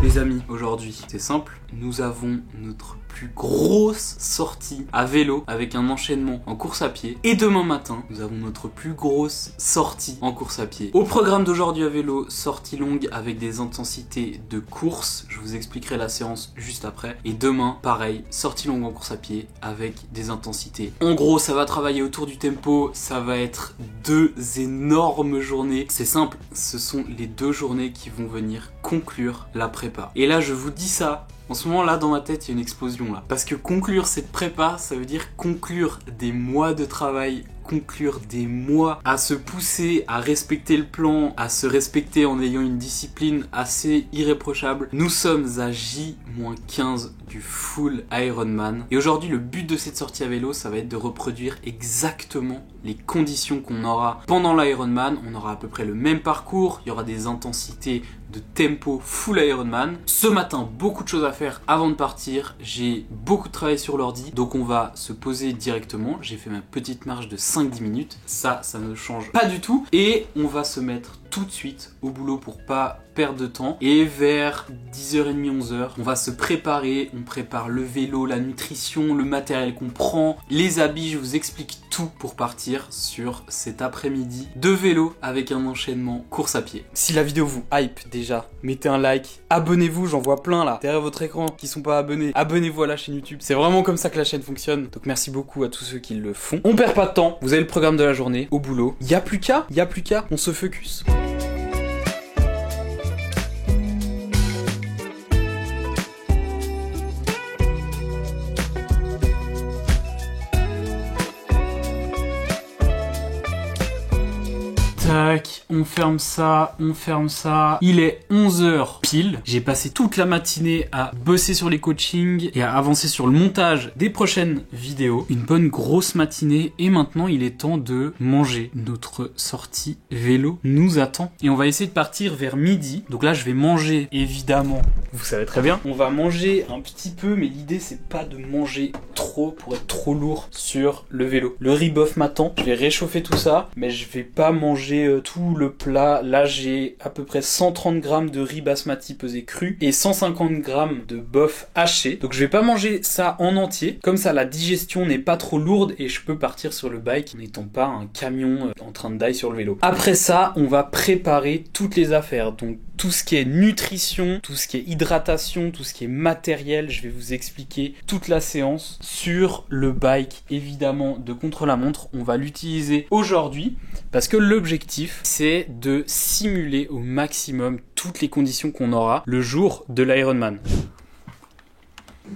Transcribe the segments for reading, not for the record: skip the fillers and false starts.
Les amis, aujourd'hui, c'est simple, nous avons notre plus grosse sortie à vélo avec un enchaînement en course à pied. Et demain matin, nous avons notre plus grosse sortie en course à pied. Au programme d'aujourd'hui à vélo, sortie longue avec des intensités de course. Je vous expliquerai la séance juste après. Et demain, pareil, sortie longue en course à pied avec des intensités. En gros, ça va travailler autour du tempo. Ça va être 2 énormes journées. C'est simple, ce sont les 2 journées qui vont venir conclure la prépa. Et là, je vous dis ça. En ce moment là dans ma tête il y a une explosion là. Parce que conclure cette prépa ça veut dire conclure des mois de travail, conclure des mois à se pousser, à respecter le plan, à se respecter en ayant une discipline assez irréprochable. Nous sommes à J-15 du full Ironman. Et aujourd'hui le but de cette sortie à vélo ça va être de reproduire exactement les conditions qu'on aura pendant l'Ironman. On aura à peu près le même parcours, il y aura des intensités de tempo full Ironman. Ce matin, beaucoup de choses à faire avant de partir. J'ai beaucoup de travail sur l'ordi, donc on va se poser directement. J'ai fait ma petite marche de 5-10 minutes. Ça ne change pas du tout. Et on va se mettre tout de suite au boulot pour pas perdre de temps. Et vers 10h30, 11h, on va se préparer. On prépare le vélo, la nutrition, le matériel qu'on prend, les habits. Je vous explique tout pour partir sur cet après-midi de vélo avec un enchaînement course à pied. Si la vidéo vous hype déjà, mettez un like, abonnez-vous, j'en vois plein là derrière votre écran qui sont pas abonnés. Abonnez-vous à la chaîne YouTube, c'est vraiment comme ça que la chaîne fonctionne. Donc merci beaucoup à tous ceux qui le font. On perd pas de temps, vous avez le programme de la journée au boulot. Y a plus qu'à, on se focus. Tac, on ferme ça. Il est 11h pile. J'ai passé toute la matinée à bosser sur les coachings et à avancer sur le montage des prochaines vidéos. Une bonne grosse matinée et maintenant il est temps de manger. Notre sortie vélo nous attend. Et on va essayer de partir vers midi. Donc là je vais manger évidemment. Vous savez très bien. On va manger un petit peu mais l'idée c'est pas de manger trop pour être trop lourd sur le vélo. Le riz boeuf m'attend. Je vais réchauffer tout ça mais je vais pas manger tout le plat. Là j'ai à peu près 130 grammes de riz basmati pesé cru et 150 grammes de bœuf haché. Donc je vais pas manger ça en entier. Comme ça la digestion n'est pas trop lourde et je peux partir sur le bike en n'étant pas un camion en train de die sur le vélo. Après ça on va préparer toutes les affaires. Donc tout ce qui est nutrition, tout ce qui est hydratation, tout ce qui est matériel, je vais vous expliquer toute la séance sur le bike évidemment de contre-la-montre. On va l'utiliser aujourd'hui parce que l'objectif c'est de simuler au maximum toutes les conditions qu'on aura le jour de l'Ironman.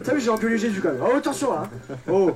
T'as vu, j'ai un peu léger du quand même. Oh, attention là. Oh,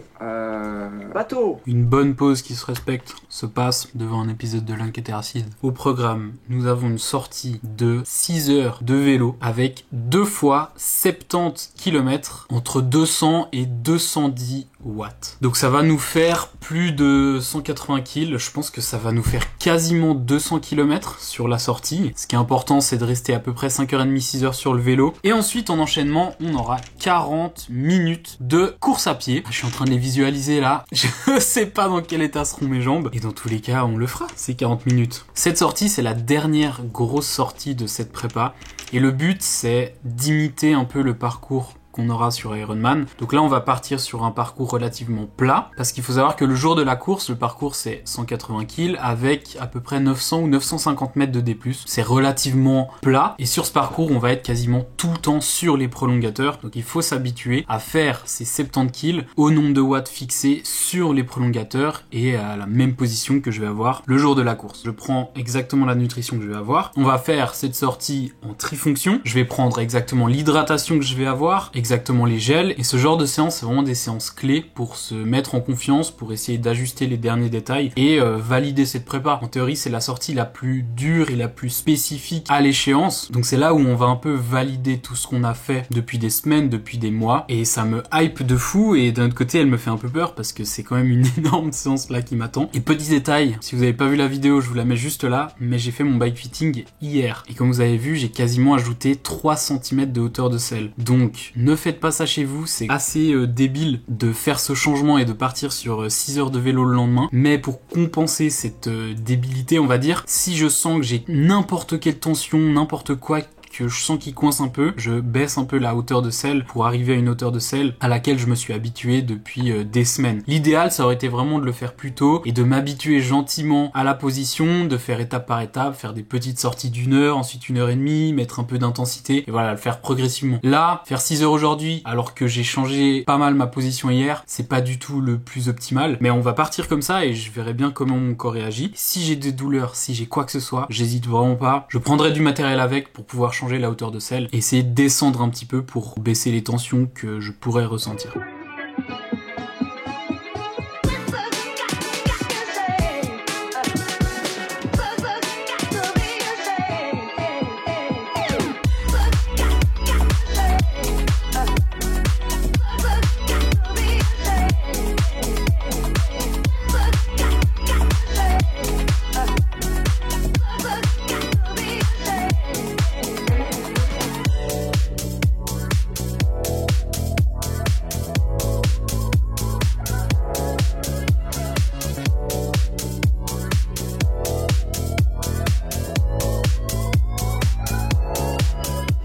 bateau. Une bonne pause qui se respecte se passe devant un épisode de Link Interacide. Au programme, nous avons une sortie de 6 heures de vélo avec 2 fois 70 km entre 200 et 210 watts. Donc ça va nous faire plus de 180 kg. Je pense que ça va nous faire quasiment 200 km sur la sortie. Ce qui est important, c'est de rester à peu près 5h30, 6h sur le vélo. Et ensuite, en enchaînement, on aura 40 minutes de course à pied. Je suis en train de les visualiser là. Je sais pas dans quel état seront mes jambes. Et dans tous les cas, on le fera, ces 40 minutes. Cette sortie, c'est la dernière grosse sortie de cette prépa. Et le but, c'est d'imiter un peu le parcours qu'on aura sur Ironman. Donc là, on va partir sur un parcours relativement plat, parce qu'il faut savoir que le jour de la course, le parcours c'est 180 kg avec à peu près 900 ou 950 mètres de D+. C'est relativement plat, et sur ce parcours, on va être quasiment tout le temps sur les prolongateurs. Donc il faut s'habituer à faire ces 70 kg au nombre de watts fixés sur les prolongateurs et à la même position que je vais avoir le jour de la course. Je prends exactement la nutrition que je vais avoir. On va faire cette sortie en trifonction. Je vais prendre exactement l'hydratation que je vais avoir, exactement les gels, et ce genre de séances c'est vraiment des séances clés pour se mettre en confiance, pour essayer d'ajuster les derniers détails et valider cette prépa. En théorie c'est la sortie la plus dure et la plus spécifique à l'échéance, donc c'est là où on va un peu valider tout ce qu'on a fait depuis des semaines, depuis des mois, et ça me hype de fou, et d'un autre côté elle me fait un peu peur parce que c'est quand même une énorme séance là qui m'attend. Et petit détail, si vous avez pas vu la vidéo je vous la mets juste là, mais j'ai fait mon bike fitting hier, et comme vous avez vu j'ai quasiment ajouté 3 cm de hauteur de selle, donc ne faites pas ça chez vous, c'est assez débile de faire ce changement et de partir sur 6 heures de vélo le lendemain, mais pour compenser cette débilité on va dire, si je sens que j'ai n'importe quelle tension, n'importe quoi que je sens qu'il coince un peu, je baisse un peu la hauteur de selle pour arriver à une hauteur de selle à laquelle je me suis habitué depuis des semaines. L'idéal, ça aurait été vraiment de le faire plus tôt et de m'habituer gentiment à la position, de faire étape par étape, faire des petites sorties d'1 heure, ensuite 1h30, mettre un peu d'intensité et voilà, le faire progressivement. Là, faire 6 heures aujourd'hui, alors que j'ai changé pas mal ma position hier, c'est pas du tout le plus optimal, mais on va partir comme ça et je verrai bien comment mon corps réagit. Si j'ai des douleurs, si j'ai quoi que ce soit, j'hésite vraiment pas. Je prendrai du matériel avec pour pouvoir changer la hauteur de selle et essayer de descendre un petit peu pour baisser les tensions que je pourrais ressentir.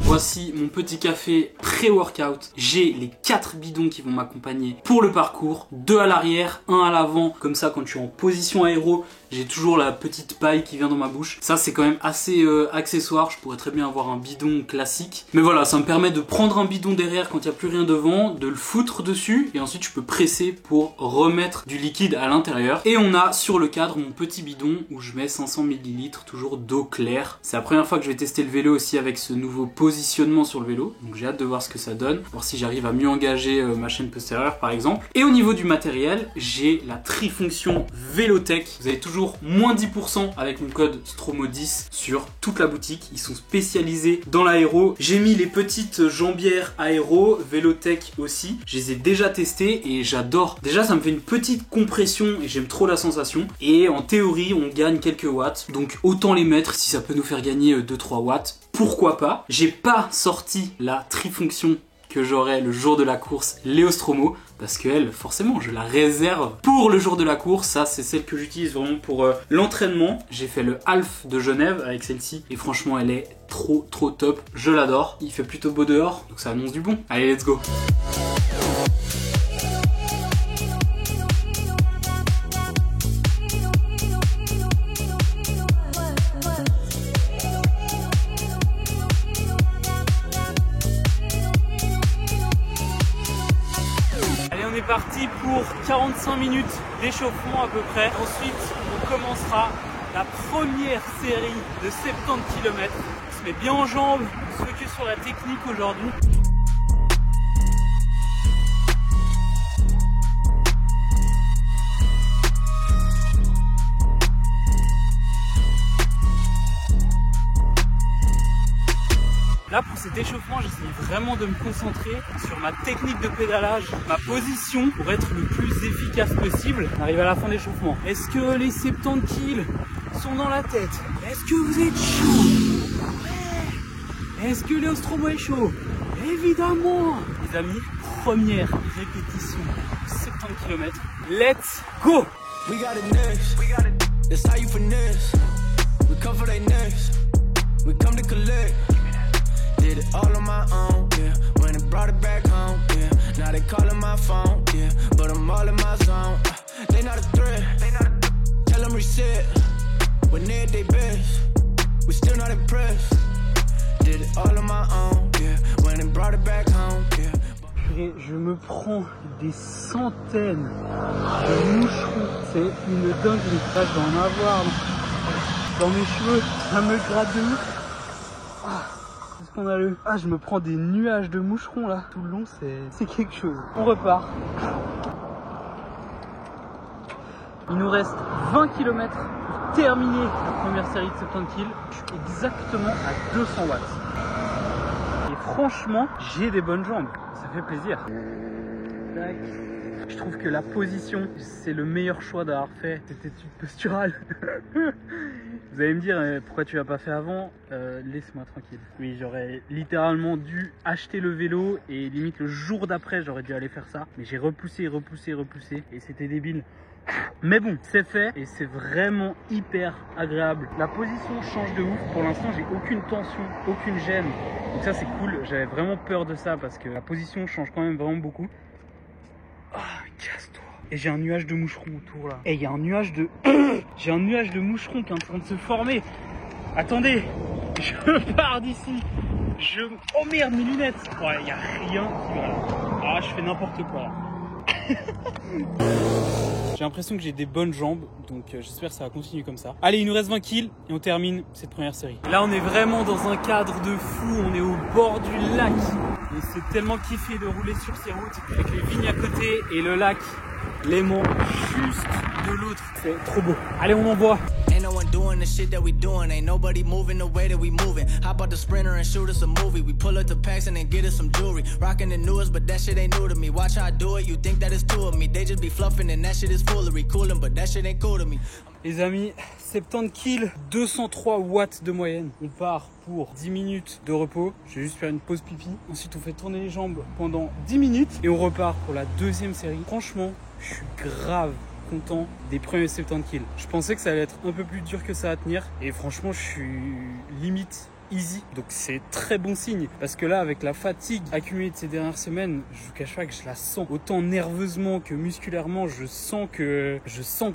Voici mon petit café pré-workout. J'ai les 4 bidons qui vont m'accompagner pour le parcours. 2 à l'arrière, 1 à l'avant. Comme ça, quand je suis en position aéro, j'ai toujours la petite paille qui vient dans ma bouche. Ça, c'est quand même assez accessoire. Je pourrais très bien avoir un bidon classique. Mais voilà, ça me permet de prendre un bidon derrière quand il n'y a plus rien devant, de le foutre dessus. Et ensuite, je peux presser pour remettre du liquide à l'intérieur. Et on a sur le cadre mon petit bidon où je mets 500 ml toujours d'eau claire. C'est la première fois que je vais tester le vélo aussi avec ce nouveau positionnement sur le vélo. Donc j'ai hâte de voir ce que ça donne. Voir si j'arrive à mieux engager ma chaîne postérieure par exemple. Et au niveau du matériel, j'ai la trifonction Vélotech. Vous avez toujours moins 10% avec mon code STROMO10 sur toute la boutique. Ils sont spécialisés dans l'aéro. J'ai mis les petites jambières aéro, Vélotech aussi. Je les ai déjà testées et j'adore. Déjà, ça me fait une petite compression et j'aime trop la sensation. Et en théorie, on gagne quelques watts. Donc autant les mettre si ça peut nous faire gagner 2-3 watts. Pourquoi pas? J'ai pas sorti la trifonction que j'aurai le jour de la course, Léostromo, parce qu'elle, forcément, je la réserve pour le jour de la course. Ça, c'est celle que j'utilise vraiment pour l'entraînement. J'ai fait le half de Genève avec celle-ci et franchement, elle est trop top. Je l'adore. Il fait plutôt beau dehors, donc ça annonce du bon. Allez, let's go! Parti pour 45 minutes d'échauffement à peu près. Ensuite, on commencera la première série de 70 km. On se met bien en jambes, on se focus sur la technique aujourd'hui. Là, pour cet échauffement, j'essaie vraiment de me concentrer sur ma technique de pédalage, ma position pour être le plus efficace possible. On arrive à la fin de l'échauffement. Est-ce que les 70 kills sont dans la tête? Est-ce que vous êtes chaud? Ouais. Est-ce que Léostromo est chaud? Évidemment. Les amis, première répétition, 70 km. Let's go! We got it next. That's how you finesse. We come for they next. We come to collect. Did it all on my own, yeah. When it brought it back home, yeah. Now they calling my phone, yeah. But I'm all in my zone. They not a threat. Tell them reset. When they're at their best, we still not impressed. Did it all on my own, yeah. When it brought it back home, yeah. Je me prends des centaines de moucherons. C'est une dinguerie. Là, je dois en avoir dans mes cheveux. Ça me gratte de ouf. Je me prends des nuages de moucherons là tout le long, c'est quelque chose. On repart. Il nous reste 20 km pour terminer la première série de 70 kills. Je suis exactement à 200 watts. Et franchement, j'ai des bonnes jambes. Ça fait plaisir. Tac. Je trouve que la position, c'est le meilleur choix d'avoir fait cette étude posturale. Vous allez me dire pourquoi tu l'as pas fait avant, laisse-moi tranquille. Oui, j'aurais littéralement dû acheter le vélo et limite le jour d'après j'aurais dû aller faire ça. Mais j'ai repoussé et c'était débile. Mais bon, c'est fait et c'est vraiment hyper agréable. La position change de ouf. Pour l'instant, j'ai aucune tension, aucune gêne. Donc ça, c'est cool. J'avais vraiment peur de ça parce que la position change quand même vraiment beaucoup. Ah, casse-toi. Et j'ai un nuage de moucherons autour là. Et il y a un nuage de... j'ai un nuage de moucherons qui est en train de se former. Attendez, je pars d'ici. Oh merde, mes lunettes. Ouais, il n'y a rien qui va là. Ah, je fais n'importe quoi là. J'ai l'impression que j'ai des bonnes jambes, donc j'espère que ça va continuer comme ça. Allez, il nous reste 20 kills et on termine cette première série. Là, on est vraiment dans un cadre de fou, on est au bord du lac. Et c'est tellement kiffé de rouler sur ces routes avec les vignes à côté et le lac, l'aimant juste de l'autre. C'est trop beau. Allez, on envoie. Ain't no one doing the shit that we doing. Ain't nobody moving the way that we moving. Hop out the Sprinter and shoot us a movie. We pull up to Paxton and get us some jewelry. Rocking the newest, but that shit ain't new to me. Watch how I do it, you think that it's two of me. They just be fluffing and that shit is foolery. Coolin', but that shit ain't cool to me. Les amis, 70 kills, 203 watts de moyenne. On part pour 10 minutes de repos. Je vais juste faire une pause pipi. Ensuite, on fait tourner les jambes pendant 10 minutes. Et on repart pour la deuxième série. Franchement, je suis grave content des premiers 70 kills. Je pensais que ça allait être un peu plus dur que ça à tenir. Et franchement, je suis limite easy. Donc c'est très bon signe. Parce que là, avec la fatigue accumulée de ces dernières semaines, je vous cache pas que je la sens. Autant nerveusement que musculairement, je sens que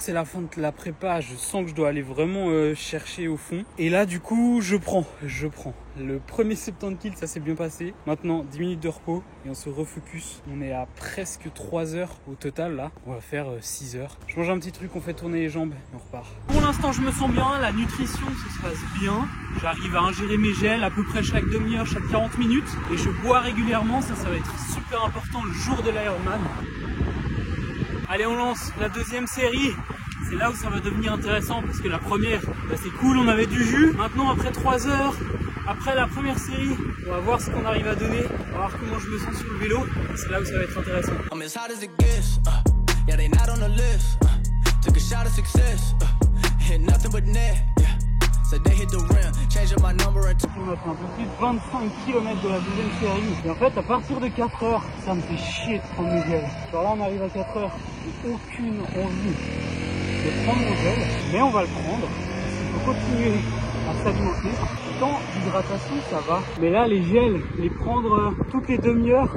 c'est la fin de la prépa. Je sens que je dois aller vraiment chercher au fond. Et là, du coup, je prends. Le premier 70 kills, ça s'est bien passé. Maintenant, 10 minutes de repos et on se refocus. On est à presque 3 heures au total là. On va faire 6 heures. Je mange un petit truc, on fait tourner les jambes et on repart. Pour l'instant, je me sens bien. La nutrition, ça se passe bien. J'arrive à ingérer mes gels à peu près chaque demi-heure, chaque 40 minutes. Et je bois régulièrement. Ça va être super important le jour de l'Ironman. Allez, on lance la deuxième série. C'est là où ça va devenir intéressant parce que la première, bah, c'est cool, on avait du jus. Maintenant, après 3 heures, après la première série, on va voir ce qu'on arrive à donner, on va voir comment je me sens sur le vélo. C'est là où ça va être intéressant. I'm as hot as it gets. Yeah, they not on the list. Took a shot of success. Hit nothing but net. Yeah. So they hit the rim. Changing my number and On a fait un peu plus de 25 km de la deuxième série. Et en fait, à partir de 4 heures, ça me fait chier de prendre mes gels. Alors là, on arrive à 4 heures. J'ai aucune envie de prendre mon gel. Mais on va le prendre. Il faut continuer à s'alimenter. Tant d'hydratation, ça va. Mais là, les gels, les prendre toutes les demi-heures,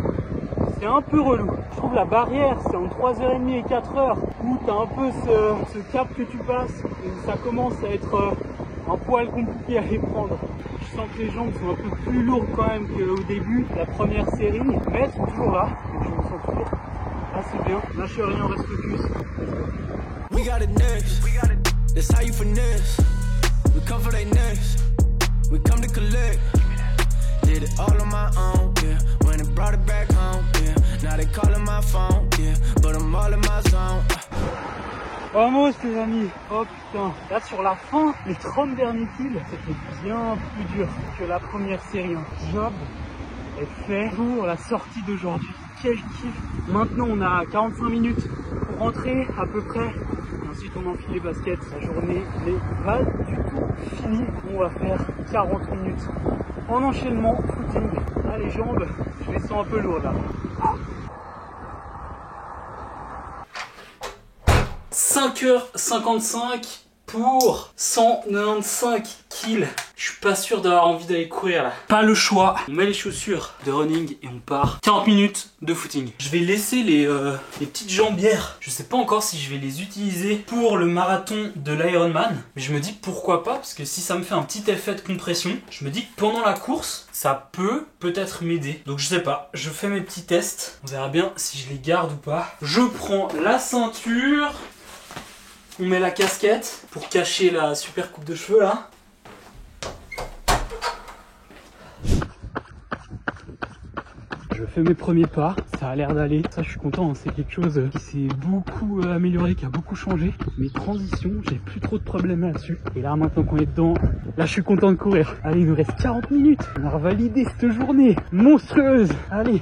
c'est un peu relou. Je trouve la barrière, c'est en 3h30 et 4h où tu as un peu ce cap que tu passes et ça commence à être un poil compliqué à les prendre. Je sens que les jambes sont un peu plus lourdes quand même qu'au début de la première série, mais elles sont toujours là. Donc je me sens toujours assez bien. Lâche rien, on reste focus. we got it next. That's how you finesse. We come for they next. We come to collect. Did it all on my own, yeah. When it brought it back home, yeah. Now they calling my phone, yeah. But I'm all in my zone. Vamos les amis. Oh putain. Là sur la fin, les 30 derniers kills, c'était bien plus dur que la première série. Job est fait pour la sortie d'aujourd'hui. Quel kiff. Maintenant on a 45 minutes pour rentrer à peu près. Ensuite on enfile les baskets. La journée n'est pas du tout finie. On va faire 40 minutes en enchaînement footing. Là les jambes, je les sens un peu lourdes là. 5h55 pour 195 kills. Je suis pas sûr d'avoir envie d'aller courir là. Pas le choix. On met les chaussures de running et on part. 40 minutes de footing. Je vais laisser les petites jambières. Je sais pas encore si je vais les utiliser pour le marathon de l'Ironman. Mais je me dis pourquoi pas, parce que si ça me fait un petit effet de compression, je me dis que pendant la course, ça peut-être m'aider. Donc je sais pas. Je fais mes petits tests. On verra bien si je les garde ou pas. Je prends la ceinture. On met la casquette pour cacher la super coupe de cheveux là. Je fais mes premiers pas, ça a l'air d'aller. Ça je suis content, hein. C'est quelque chose qui s'est beaucoup amélioré, qui a beaucoup changé. Mes transitions, j'ai plus trop de problèmes là-dessus. Et là maintenant qu'on est dedans, là je suis content de courir. Allez, il nous reste 40 minutes. On a revalidé cette journée monstrueuse. Allez.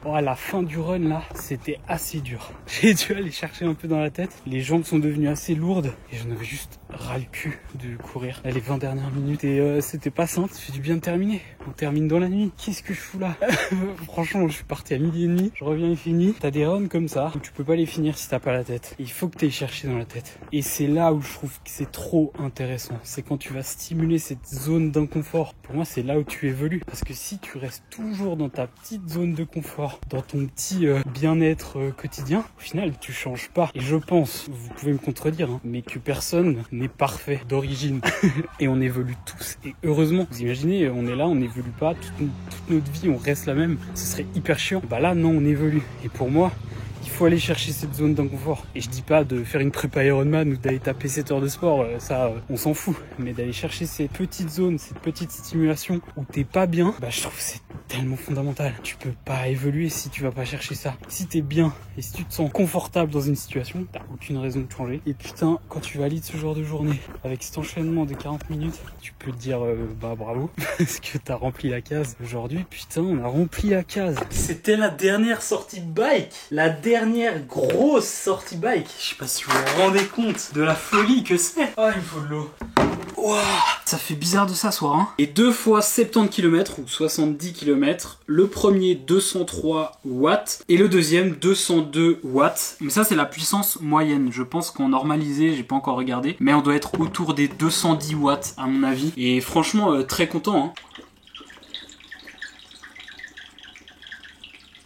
Oh, à la fin du run là, c'était assez dur. J'ai dû aller chercher un peu dans la tête. Les jambes sont devenues assez lourdes et j'en avais juste ras le cul de courir les 20 dernières minutes et c'était pas simple. Ça fait du bien de terminer. On termine dans la nuit. Qu'est-ce que je fous là? Franchement, je suis parti à 12h30. Je reviens et fini. T'as des runs comme ça où tu peux pas les finir si t'as pas la tête. Il faut que t'ailles chercher dans la tête. Et c'est là où je trouve que c'est trop intéressant. C'est quand tu vas stimuler cette zone d'inconfort. Pour moi, c'est là où tu évolues. Parce que si tu restes toujours dans ta petite zone de confort, dans ton petit bien-être quotidien, au final, tu changes pas. Et je pense, vous pouvez me contredire, hein, mais que personne n'est parfait d'origine. Et on évolue tous. Et heureusement, vous imaginez, on est là, on n'évolue pas, toute notre vie, on reste la même. Ce serait hyper chiant. Bah là, non, on évolue. Et pour moi, il faut aller chercher cette zone d'inconfort. Et je dis pas de faire une prépa Ironman ou d'aller taper 7 heures de sport, ça, on s'en fout. Mais d'aller chercher ces petites zones, cette petite stimulation où t'es pas bien, bah je trouve que c'est tellement fondamental. Tu peux pas évoluer si tu vas pas chercher ça. Si t'es bien et si tu te sens confortable dans une situation, t'as aucune raison de changer. Et putain, quand tu valides ce genre de journée avec cet enchaînement de 40 minutes, tu peux te dire bah bravo parce que t'as rempli la case. Aujourd'hui, putain, on a rempli la case. C'était la dernière sortie bike, la dernière grosse sortie bike. Je sais pas si vous vous rendez compte de la folie que c'est. Oh, il me faut de l'eau. Wow, ça fait bizarre de s'asseoir, hein. Et 2 fois 70 km ou 70 km. Le premier 203 watts et le deuxième 202 watts. Mais ça, c'est la puissance moyenne. Je pense qu'en normalisé, j'ai pas encore regardé, mais on doit être autour des 210 watts à mon avis. Et franchement, très content, hein.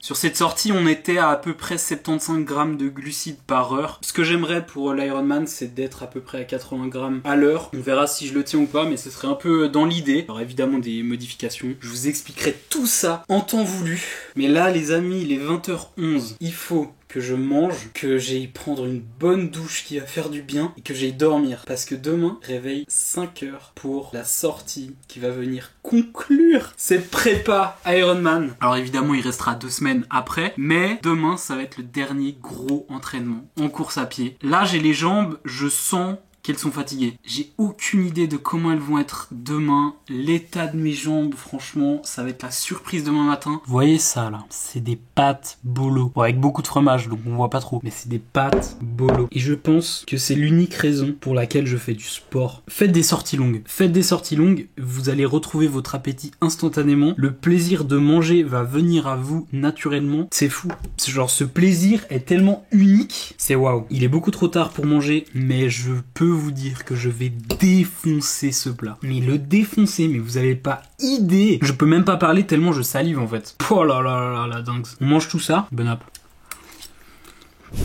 Sur cette sortie, on était à peu près 75 grammes de glucides par heure. Ce que j'aimerais pour l'Ironman, c'est d'être à peu près à 80 grammes à l'heure. On verra si je le tiens ou pas, mais ce serait un peu dans l'idée. Il y aura évidemment des modifications. Je vous expliquerai tout ça en temps voulu. Mais là, les amis, il est 20h11. Il faut que je mange, que j'aille prendre une bonne douche qui va faire du bien et que j'aille dormir. Parce que demain, réveil 5 heures pour la sortie qui va venir conclure cette prépa Ironman. Alors évidemment, il restera 2 semaines après, mais demain, ça va être le dernier gros entraînement en course à pied. Là, j'ai les jambes, je sens qu'elles sont fatiguées. J'ai aucune idée de comment elles vont être demain. L'état de mes jambes, franchement, ça va être la surprise demain matin. Vous voyez ça là? C'est des pâtes bolo. Bon, avec beaucoup de fromage, donc on voit pas trop. Mais c'est des pâtes bolo. Et je pense que c'est l'unique raison pour laquelle je fais du sport. Faites des sorties longues. Faites des sorties longues, vous allez retrouver votre appétit instantanément. Le plaisir de manger va venir à vous naturellement. C'est fou. C'est genre, ce plaisir est tellement unique. C'est waouh. Il est beaucoup trop tard pour manger, mais je peux vous dire que je vais défoncer ce plat. Mais le défoncer, mais vous avez pas idée. Je peux même pas parler tellement je salive en fait. Oh là là là là, dingue. On mange tout ça. Bon app.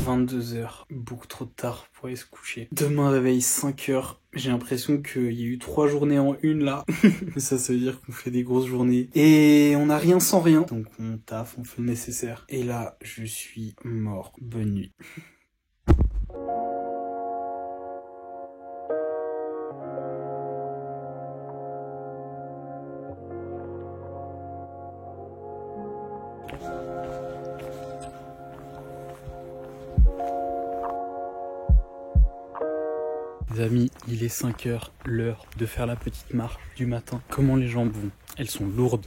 22h. Beaucoup trop tard pour aller se coucher. Demain réveil 5h. J'ai l'impression qu'il y a eu 3 journées en une là. Ça veut dire qu'on fait des grosses journées. Et on n'a rien sans rien. Donc on taffe, on fait le nécessaire. Et là, je suis mort. Bonne nuit. Les amis, il est 5h, l'heure de faire la petite marche du matin. Comment les jambes vont? Elles sont lourdes.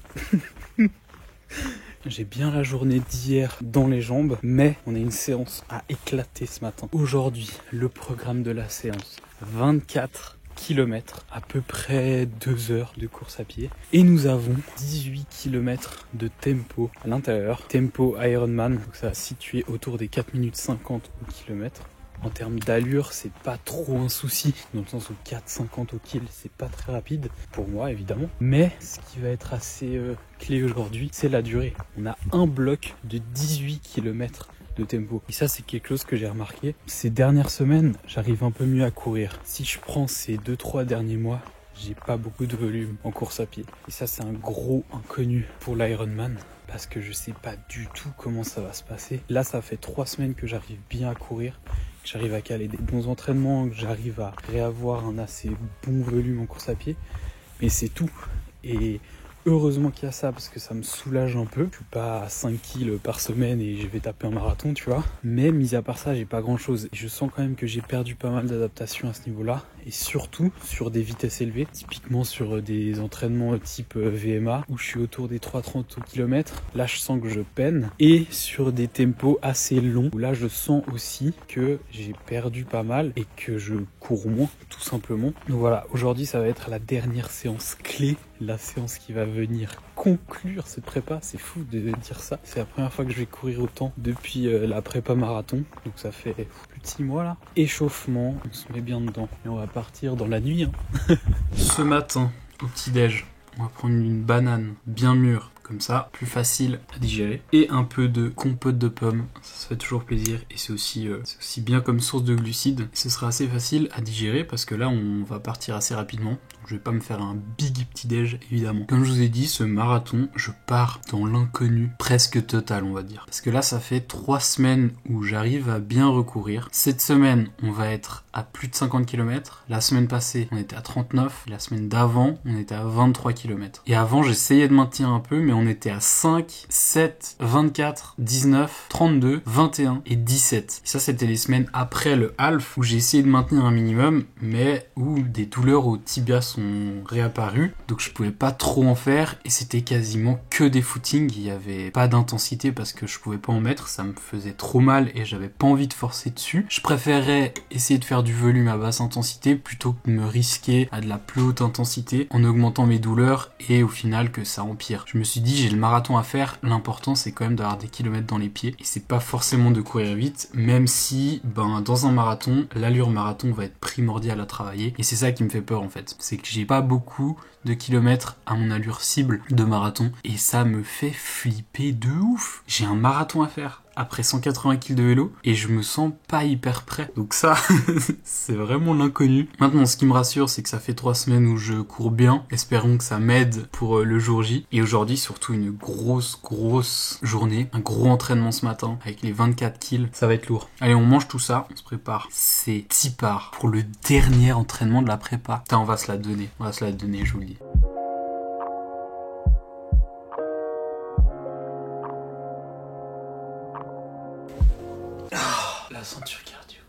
J'ai bien la journée d'hier dans les jambes, mais on a une séance à éclater ce matin. Aujourd'hui, le programme de la séance, 24 km, à peu près 2 heures de course à pied. Et nous avons 18 km de tempo à l'intérieur. Tempo Ironman, donc ça va situer autour des 4 minutes 50 au kilomètre. En termes d'allure, c'est pas trop un souci, dans le sens où 4,50 au kill, c'est pas très rapide, pour moi évidemment. Mais ce qui va être assez clé aujourd'hui, c'est la durée. On a un bloc de 18 km de tempo. Et ça, c'est quelque chose que j'ai remarqué. Ces dernières semaines, j'arrive un peu mieux à courir. Si je prends ces 2-3 derniers mois, j'ai pas beaucoup de volume en course à pied. Et ça, c'est un gros inconnu pour l'Ironman. Parce que je sais pas du tout comment ça va se passer. Là, ça fait 3 semaines que j'arrive bien à courir. Que j'arrive à caler des bons entraînements, que j'arrive à réavoir un assez bon volume en course à pied. Mais c'est tout. Et heureusement qu'il y a ça, parce que ça me soulage un peu. Je suis pas à 5 kills par semaine et je vais taper un marathon, tu vois. Mais mis à part ça, j'ai pas grand chose. Et je sens quand même que j'ai perdu pas mal d'adaptation à ce niveau-là. et surtout sur des vitesses élevées, typiquement sur des entraînements type VMA où je suis autour des 3,30 au kilomètre. Là, je sens que je peine, et sur des tempos assez longs où là, je sens aussi que j'ai perdu pas mal et que je cours moins, tout simplement. Donc voilà, aujourd'hui, ça va être la dernière séance clé, la séance qui va venir conclure cette prépa. C'est fou de dire ça. C'est la première fois que je vais courir autant depuis la prépa marathon. Donc ça fait plus de 6 mois là. Échauffement, on se met bien dedans. Et on va partir dans la nuit. Ce matin, au petit-déj, on va prendre une banane bien mûre. Comme ça, plus facile à digérer. Et un peu de compote de pommes. Ça fait toujours plaisir. Et c'est aussi bien comme source de glucides. Ce sera assez facile à digérer parce que là, on va partir assez rapidement. Donc, je vais pas me faire un big petit-déj, évidemment. Comme je vous ai dit, ce marathon, je pars dans l'inconnu presque total, on va dire. Parce que là, ça fait 3 semaines où j'arrive à bien recourir. Cette semaine, on va être à plus de 50 km. La semaine passée, on était à 39. La semaine d'avant, on était à 23 km. Et avant, j'essayais de maintenir un peu, mais on était à 5, 7, 24, 19, 32, 21 et 17. Et ça, c'était les semaines après le half où j'ai essayé de maintenir un minimum, mais où des douleurs au tibia sont réapparues. Donc je pouvais pas trop en faire et c'était quasiment que des footings. Il y avait pas d'intensité parce que je pouvais pas en mettre. Ça me faisait trop mal et j'avais pas envie de forcer dessus. Je préférais essayer de faire du volume à basse intensité plutôt que de me risquer à de la plus haute intensité en augmentant mes douleurs et au final que ça empire. Je me suis dit, j'ai le marathon à faire, l'important c'est quand même d'avoir des kilomètres dans les pieds et c'est pas forcément de courir vite, même si dans un marathon, l'allure marathon va être primordiale à travailler et c'est ça qui me fait peur en fait. C'est que j'ai pas beaucoup de kilomètres à mon allure cible de marathon et ça me fait flipper de ouf. J'ai un marathon à faire après 180 kg de vélo et je me sens pas hyper prêt. Donc ça, c'est vraiment l'inconnu. Maintenant, ce qui me rassure, c'est que ça fait 3 semaines où je cours bien. Espérons que ça m'aide pour le jour J. Et aujourd'hui, surtout une grosse journée. Un gros entraînement ce matin avec les 24 kg. Ça va être lourd. Allez, on mange tout ça. On se prépare. C'est tipard pour le dernier entraînement de la prépa. Putain, on va se la donner. Je vous le dis. La ceinture cardio.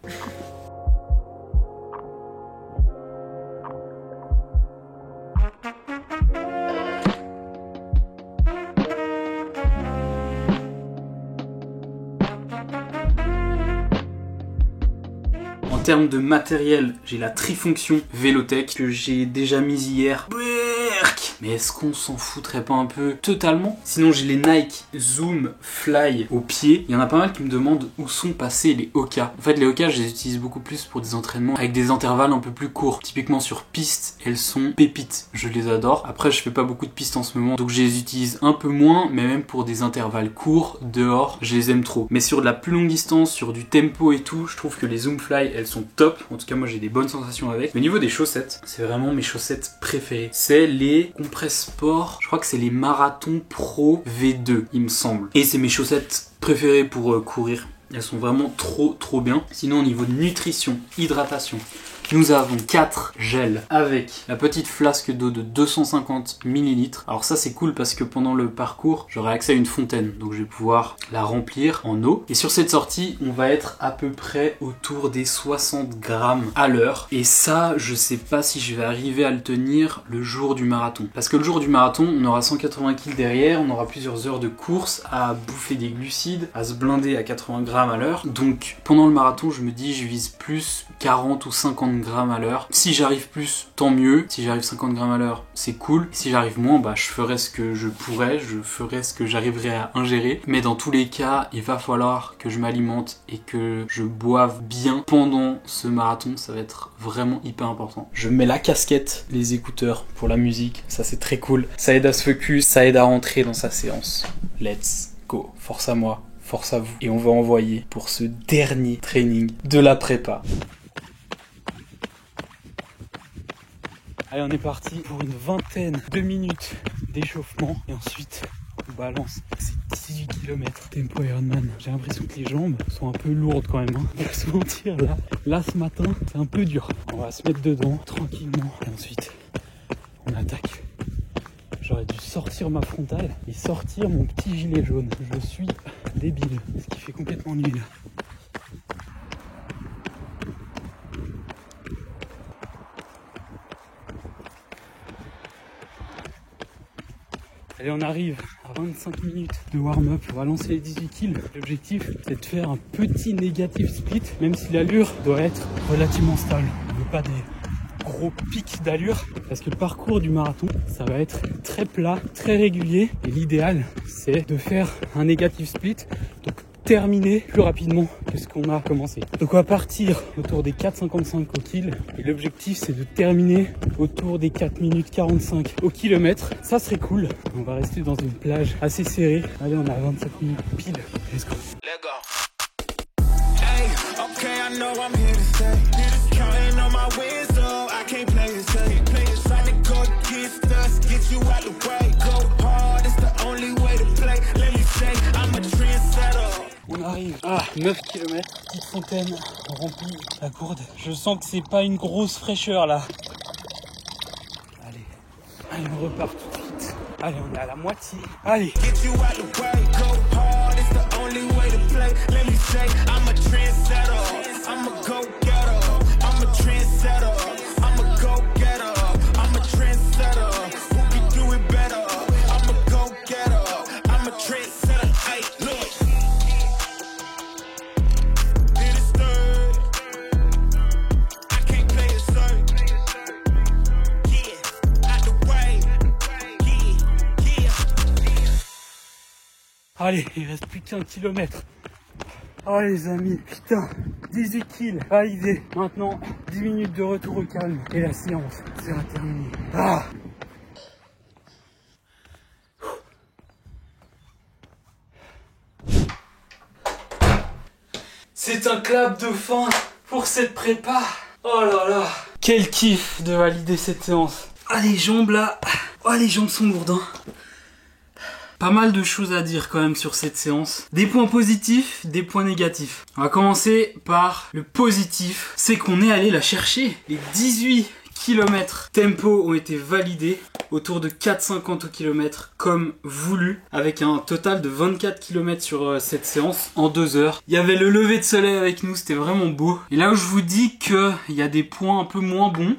En termes de matériel, j'ai la trifonction Vélotech que j'ai déjà mise hier. Mais est-ce qu'on s'en foutrait pas un peu totalement? Sinon j'ai les Nike Zoom Fly au pied. Il y en a pas mal qui me demandent où sont passés les Hoka. En fait les Hoka je les utilise beaucoup plus pour des entraînements avec des intervalles un peu plus courts. Typiquement sur piste, elles sont pépites. Je les adore. Après je fais pas beaucoup de pistes en ce moment donc je les utilise un peu moins, mais même pour des intervalles courts dehors, je les aime trop. Mais sur de la plus longue distance, sur du tempo et tout, je trouve que les Zoom Fly elles sont top. En tout cas moi j'ai des bonnes sensations avec. Mais au niveau des chaussettes, c'est vraiment mes chaussettes préférées. C'est les Compress Sport, je crois que c'est les Marathon Pro V2 il me semble. Et c'est mes chaussettes préférées pour courir. Elles sont vraiment trop bien. Sinon au niveau de nutrition, hydratation, nous avons 4 gels avec la petite flasque d'eau de 250 ml. Alors ça c'est cool parce que pendant le parcours, j'aurai accès à une fontaine. Donc je vais pouvoir la remplir en eau. Et sur cette sortie, on va être à peu près autour des 60 grammes à l'heure. Et ça, je sais pas si je vais arriver à le tenir le jour du marathon. Parce que le jour du marathon, on aura 180 kg derrière, on aura plusieurs heures de course à bouffer des glucides, à se blinder à 80 grammes à l'heure. Donc pendant le marathon, je me dis je vise plus 40 ou 50 grammes à l'heure. Si j'arrive plus, tant mieux. Si j'arrive 50 grammes à l'heure, c'est cool. Si j'arrive moins, je ferai ce que je pourrais, je ferai ce que j'arriverai à ingérer. Mais dans tous les cas, il va falloir que je m'alimente et que je boive bien pendant ce marathon. Ça va être vraiment hyper important. Je mets la casquette, les écouteurs pour la musique. Ça, c'est très cool. Ça aide à se focus, ça aide à rentrer dans sa séance. Let's go. Force à moi. Force à vous. Et on va envoyer pour ce dernier training de la prépa. Allez, on est parti pour une vingtaine de minutes d'échauffement. Et ensuite, on balance. C'est 18 km. Tempo Ironman. J'ai l'impression que les jambes sont un peu lourdes quand même. On va se mentir là. Là, ce matin, c'est un peu dur. On va se mettre dedans tranquillement. Et ensuite, on attaque. J'aurais dû sortir ma frontale et sortir mon petit gilet jaune. Je suis débile. Ce qui fait complètement nul. Allez, on arrive à 25 minutes de warm-up. On va lancer les 18 kills. L'objectif, c'est de faire un petit négatif split, même si l'allure doit être relativement stable. On ne veut pas des gros pics d'allure, parce que le parcours du marathon, ça va être très plat, très régulier. Et l'idéal, c'est de faire un négatif split, donc terminer plus rapidement que ce qu'on a commencé. Donc on va partir autour des 4,55 au kill et l'objectif c'est de terminer autour des 4 minutes 45 au kilomètre. Ça serait cool. On va rester dans une plage assez serrée. Allez, on a 25 minutes pile. Let's go. Let go. Hey, okay, I know I'm here to stay. Counting on my wins, so I can't play it safe. Trying to go against us, get you out the way. Go hard, it's the only way to play. Let me say, I'm a trendsetter. On arrive à 9 km, petite fontaine, on remplit la gourde. Je sens que c'est pas une grosse fraîcheur là. Allez, on repart tout de suite. Allez, on est à la moitié. Allez. Allez, il reste plus qu'un kilomètre. Oh les amis, putain, 18 kills validé. Maintenant, 10 minutes de retour au calme et la séance sera terminée. Ah. C'est un clap de fin pour cette prépa. Oh là là. Quel kiff de valider cette séance. Ah les jambes là. Oh les jambes sont lourdes hein. Pas mal de choses à dire quand même sur cette séance. Des points positifs, des points négatifs. On va commencer par le positif. C'est qu'on est allé la chercher. Les 18 km tempo ont été validés. Autour de 4,50 au kilomètre comme voulu. Avec un total de 24 km sur cette séance en 2 heures. Il y avait le lever de soleil avec nous, c'était vraiment beau. Et là où je vous dis qu'il y a des points un peu moins bons,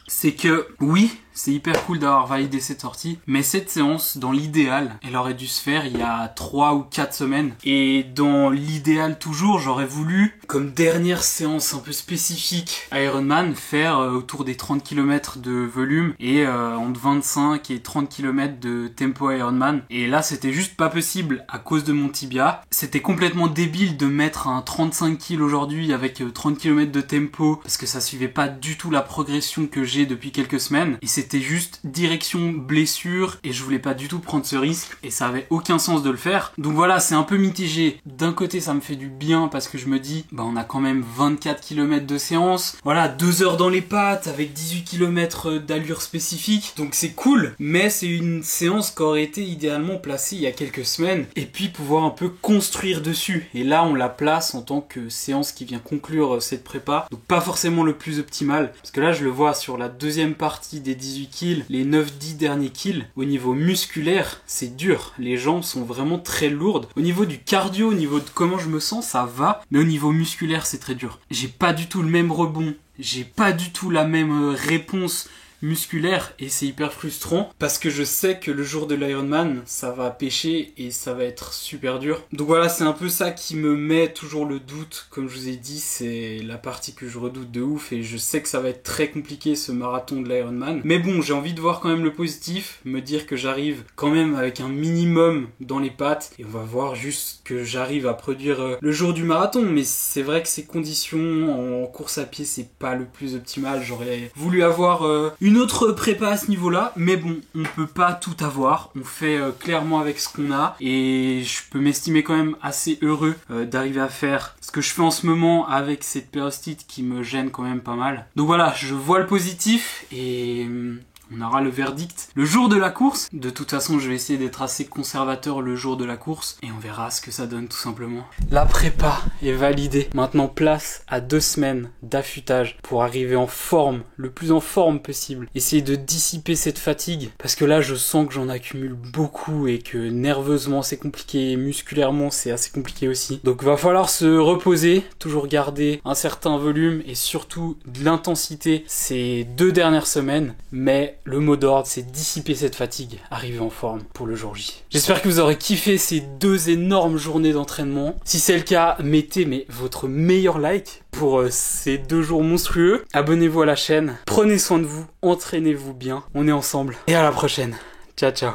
c'est que oui, c'est hyper cool d'avoir validé cette sortie, mais cette séance, dans l'idéal, elle aurait dû se faire il y a 3 ou 4 semaines. Et dans l'idéal toujours, j'aurais voulu, comme dernière séance un peu spécifique Ironman, faire autour des 30 km de volume et entre 25 et 30 km de tempo Ironman. Et là, c'était juste pas possible à cause de mon tibia. C'était complètement débile de mettre un 35 kg aujourd'hui avec 30 km de tempo, parce que ça suivait pas du tout la progression que j'ai depuis quelques semaines. Et c'était juste direction blessure et je voulais pas du tout prendre ce risque et ça avait aucun sens de le faire. Donc voilà, c'est un peu mitigé. D'un côté ça me fait du bien parce que je me dis bah on a quand même 24 km de séance, voilà 2 heures dans les pattes avec 18 km d'allure spécifique, donc c'est cool, mais c'est une séance qui aurait été idéalement placée il y a quelques semaines et puis pouvoir un peu construire dessus. Et là on la place en tant que séance qui vient conclure cette prépa, donc pas forcément le plus optimal parce que là je le vois sur la deuxième partie des 18 kills, les 9-10 derniers kills, au niveau musculaire, c'est dur. Les jambes sont vraiment très lourdes. Au niveau du cardio, au niveau de comment je me sens, ça va. Mais au niveau musculaire, c'est très dur. J'ai pas du tout le même rebond. J'ai pas du tout la même réponse musculaire et c'est hyper frustrant parce que je sais que le jour de l'Ironman ça va pêcher et ça va être super dur. Donc voilà, c'est un peu ça qui me met toujours le doute. Comme je vous ai dit, c'est la partie que je redoute de ouf et je sais que ça va être très compliqué ce marathon de l'Ironman. Mais bon, j'ai envie de voir quand même le positif, me dire que j'arrive quand même avec un minimum dans les pattes et on va voir juste que j'arrive à produire le jour du marathon. Mais c'est vrai que ces conditions en course à pied c'est pas le plus optimal. J'aurais voulu avoir une autre prépa à ce niveau-là, mais bon, on peut pas tout avoir. On fait clairement avec ce qu'on a et je peux m'estimer quand même assez heureux d'arriver à faire ce que je fais en ce moment avec cette périostite qui me gêne quand même pas mal. Donc voilà, je vois le positif et on aura le verdict le jour de la course. De toute façon, je vais essayer d'être assez conservateur le jour de la course et on verra ce que ça donne tout simplement. La prépa est validée. Maintenant, place à 2 semaines d'affûtage pour arriver en forme, le plus en forme possible. Essayer de dissiper cette fatigue parce que là, je sens que j'en accumule beaucoup et que nerveusement, c'est compliqué. Musculairement, c'est assez compliqué aussi. Donc, va falloir se reposer, toujours garder un certain volume et surtout de l'intensité ces 2 dernières semaines. Mais Le mot d'ordre, c'est dissiper cette fatigue, arriver en forme pour le jour J. J'espère que vous aurez kiffé ces 2 énormes journées d'entraînement. Si c'est le cas, mettez votre meilleur like pour ces 2 jours monstrueux. Abonnez-vous à la chaîne, prenez soin de vous, entraînez-vous bien. On est ensemble et à la prochaine. Ciao, ciao.